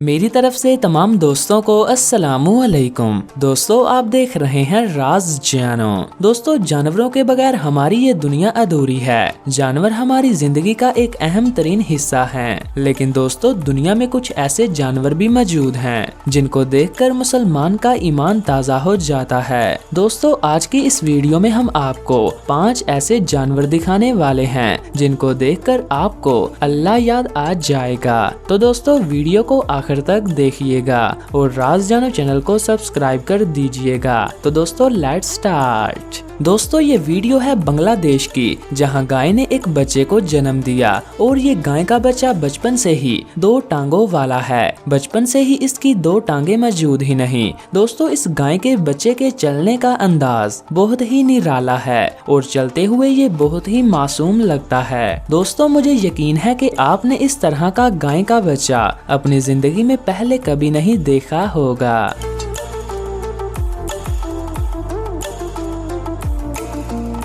میری طرف سے تمام دوستوں کو السلام علیکم۔ دوستو آپ دیکھ رہے ہیں راز جانو۔ دوستو جانوروں کے بغیر ہماری یہ دنیا ادھوری ہے۔ جانور ہماری زندگی کا ایک اہم ترین حصہ ہیں، لیکن دوستو دنیا میں کچھ ایسے جانور بھی موجود ہیں جن کو دیکھ کر مسلمان کا ایمان تازہ ہو جاتا ہے۔ دوستو آج کی اس ویڈیو میں ہم آپ کو 5 ایسے جانور دکھانے والے ہیں جن کو دیکھ کر آپ کو اللہ یاد آ جائے گا۔ تو دوستو ویڈیو کو آخر تک دیکھیے گا اور راز جانو چینل کو سبسکرائب کر دیجیے گا۔ تو دوستو لیٹس سٹارٹ۔ دوستو یہ ویڈیو ہے بنگلہ دیش کی، جہاں گائے نے ایک بچے کو جنم دیا اور یہ گائے کا بچہ بچپن سے ہی 2 ٹانگوں والا ہے۔ بچپن سے ہی اس کی 2 ٹانگیں موجود ہی نہیں۔ دوستو اس گائے کے بچے کے چلنے کا انداز بہت ہی نرالا ہے اور چلتے ہوئے یہ بہت ہی معصوم لگتا ہے۔ دوستو مجھے یقین ہے کہ آپ نے اس طرح کا گائے کا بچہ اپنی زندگی میں پہلے کبھی نہیں دیکھا ہوگا۔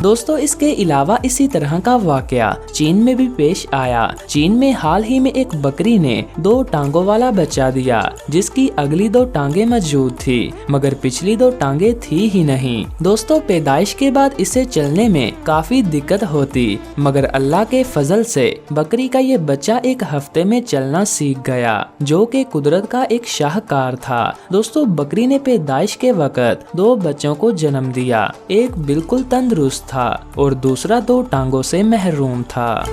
دوستو اس کے علاوہ اسی طرح کا واقعہ چین میں بھی پیش آیا۔ چین میں حال ہی میں ایک بکری نے 2 ٹانگوں والا بچہ دیا، جس کی اگلی 2 ٹانگیں موجود تھی مگر پچھلی 2 ٹانگیں تھی ہی نہیں۔ دوستو پیدائش کے بعد اسے چلنے میں کافی دقت ہوتی، مگر اللہ کے فضل سے بکری کا یہ بچہ 1 ہفتے میں چلنا سیکھ گیا، جو کہ قدرت کا ایک شاہکار تھا۔ دوستو بکری نے پیدائش کے وقت 2 بچوں کو جنم دیا، ایک بالکل تندرست تھا اور دوسرا 2 ٹانگوں سے محروم تھا۔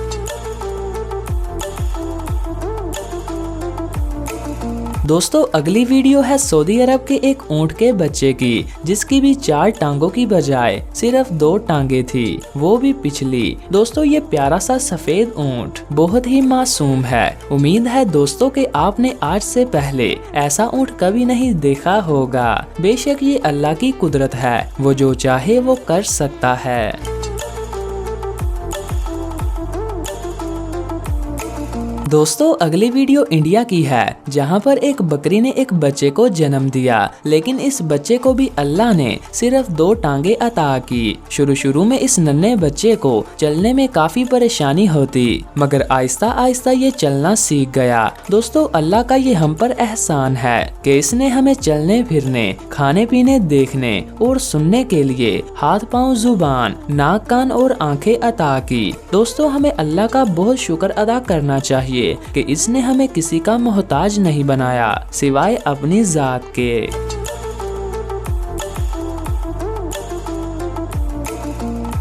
دوستو اگلی ویڈیو ہے سعودی عرب کے ایک اونٹ کے بچے کی، جس کی بھی 4 ٹانگوں کی بجائے صرف 2 ٹانگیں تھی، وہ بھی پچھلی۔ دوستو یہ پیارا سا سفید اونٹ بہت ہی معصوم ہے۔ امید ہے دوستو کہ آپ نے آج سے پہلے ایسا اونٹ کبھی نہیں دیکھا ہوگا۔ بے شک یہ اللہ کی قدرت ہے، وہ جو چاہے وہ کر سکتا ہے۔ دوستو اگلی ویڈیو انڈیا کی ہے، جہاں پر ایک بکری نے ایک بچے کو جنم دیا، لیکن اس بچے کو بھی اللہ نے صرف 2 ٹانگیں عطا کی۔ شروع میں اس ننھے بچے کو چلنے میں کافی پریشانی ہوتی، مگر آہستہ آہستہ یہ چلنا سیکھ گیا۔ دوستو اللہ کا یہ ہم پر احسان ہے کہ اس نے ہمیں چلنے پھرنے، کھانے پینے، دیکھنے اور سننے کے لیے ہاتھ پاؤں، زبان، ناک، کان اور آنکھیں عطا کی۔ دوستو ہمیں اللہ کا بہت شکر ادا کرنا چاہیے کہ اس نے ہمیں کسی کا محتاج نہیں بنایا سوائے اپنی ذات کے۔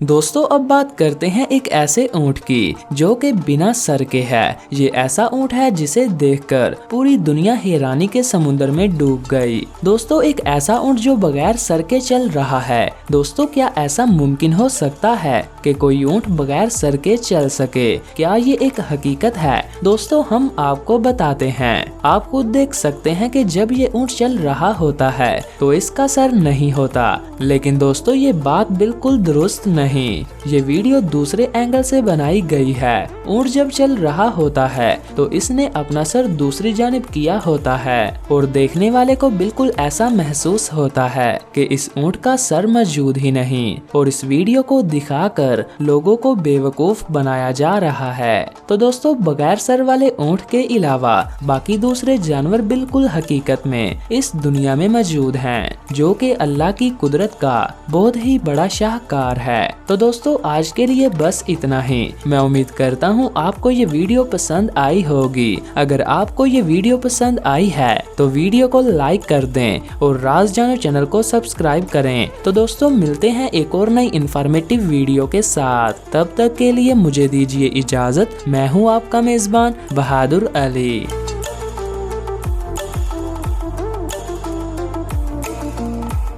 دوستو اب بات کرتے ہیں ایک ایسے اونٹ کی جو کہ بنا سر کے ہے۔ یہ ایسا اونٹ ہے جسے دیکھ کر پوری دنیا حیرانی کے سمندر میں ڈوب گئی۔ دوستو ایک ایسا اونٹ جو بغیر سر کے چل رہا ہے۔ دوستو کیا ایسا ممکن ہو سکتا ہے کہ کوئی اونٹ بغیر سر کے چل سکے؟ کیا یہ ایک حقیقت ہے؟ دوستو ہم آپ کو بتاتے ہیں۔ آپ خود دیکھ سکتے ہیں کہ جب یہ اونٹ چل رہا ہوتا ہے تو اس کا سر نہیں ہوتا، لیکن دوستو یہ بات بالکل درست نہیں۔ یہ ویڈیو دوسرے اینگل سے بنائی گئی ہے۔ اونٹ جب چل رہا ہوتا ہے تو اس نے اپنا سر دوسری جانب کیا ہوتا ہے اور دیکھنے والے کو بالکل ایسا محسوس ہوتا ہے کہ اس اونٹ کا سر موجود ہی نہیں، اور اس ویڈیو کو دکھا کر لوگوں کو بے وقوف بنایا جا رہا ہے۔ تو دوستو بغیر سر والے اونٹ کے علاوہ باقی دوسرے جانور بالکل حقیقت میں اس دنیا میں موجود ہیں، جو کہ اللہ کی قدرت کا بہت ہی بڑا شاہکار ہے۔ تو دوستو آج کے لیے بس اتنا ہی۔ میں امید کرتا ہوں آپ کو یہ ویڈیو پسند آئی ہوگی۔ اگر آپ کو یہ ویڈیو پسند آئی ہے تو ویڈیو کو لائک کر دیں اور راز جانو چینل کو سبسکرائب کریں۔ تو دوستو ملتے ہیں ایک اور نئی انفارمیٹیو ویڈیو کے ساتھ، تب تک کے لیے مجھے دیجیے اجازت۔ میں ہوں آپ کا میزبان بہادر علی۔